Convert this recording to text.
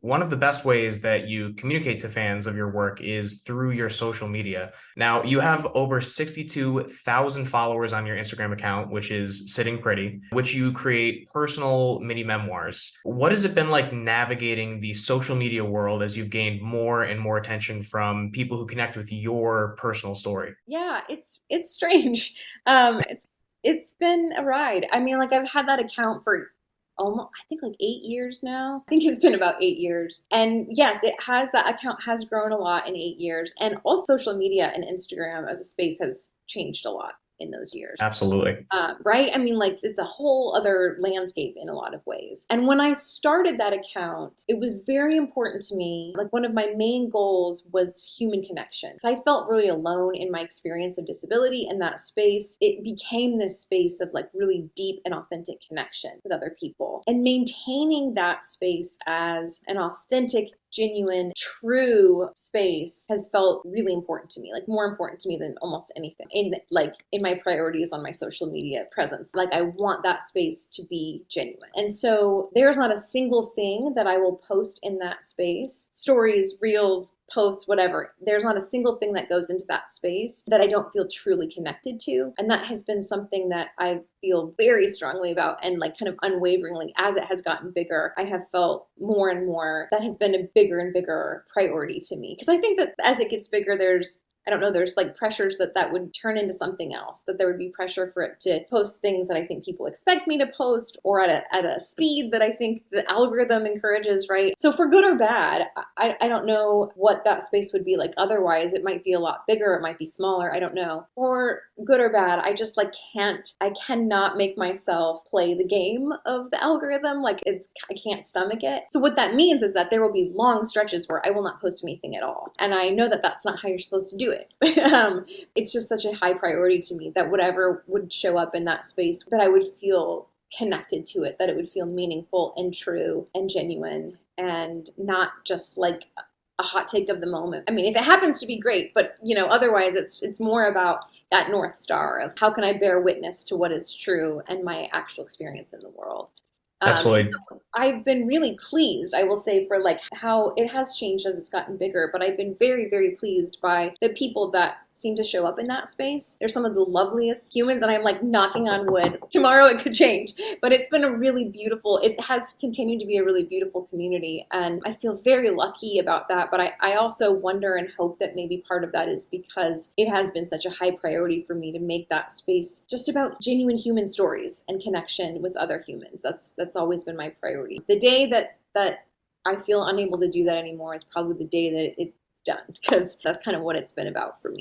One of the best ways that you communicate to fans of your work is through your social media. Now, you have over 62,000 followers on your Instagram account, which is sitting pretty, which you create personal mini memoirs. What has it been like navigating the social media world as you've gained more and more attention from people who connect with your personal story? Yeah, it's strange. It's been a ride. I mean, like I've had that account for almost I think like 8 years now. I think it's been about 8 years. And yes, it has that account has grown a lot in 8 years. And all social media and Instagram as a space has changed a lot in those years. Absolutely. Right? I mean, like, it's a whole other landscape in a lot of ways. And when I started that account, it was very important to me. Like, one of my main goals was human connection. So I felt really alone in my experience of disability in that space. It became this space of like really deep and authentic connection with other people. And maintaining that space as an authentic, genuine, true space has felt really important to me, like more important to me than almost anything in my priorities on my social media presence. Like I want that space to be genuine. And so there's not a single thing that I will post in that space, stories, reels, posts, whatever. There's not a single thing that goes into that space that I don't feel truly connected to. And that has been something that I feel very strongly about and like kind of unwaveringly as it has gotten bigger. I have felt more and more that has been a bigger and bigger priority to me. Because I think that as it gets bigger, I don't know, there's like pressures that would turn into something else, that there would be pressure for it to post things that I think people expect me to post or at a speed that I think the algorithm encourages, right? So for good or bad, I don't know what that space would be like otherwise. It might be a lot bigger, it might be smaller, I don't know. For good or bad, I just like I cannot make myself play the game of the algorithm. Like I can't stomach it. So what that means is that there will be long stretches where I will not post anything at all. And I know that that's not how you're supposed to do it. It's just such a high priority to me that whatever would show up in that space, that I would feel connected to it, that it would feel meaningful and true and genuine and not just like a hot take of the moment. I mean, if it happens to be great, but otherwise it's more about that North Star of how can I bear witness to what is true and my actual experience in the world. And Absolutely. so I've been really pleased, I will say, for like how it has changed as it's gotten bigger, but I've been very, very pleased by the people that seem to show up in that space. They're some of the loveliest humans, and I'm like knocking on wood. Tomorrow it could change, but it's been a really beautiful, it has continued to be a really beautiful community, and I feel very lucky about that. But I also wonder and hope that maybe part of that is because it has been such a high priority for me to make that space just about genuine human stories and connection with other humans. That's always been my priority. The day that I feel unable to do that anymore is probably the day that it's done, because that's kind of what it's been about for me.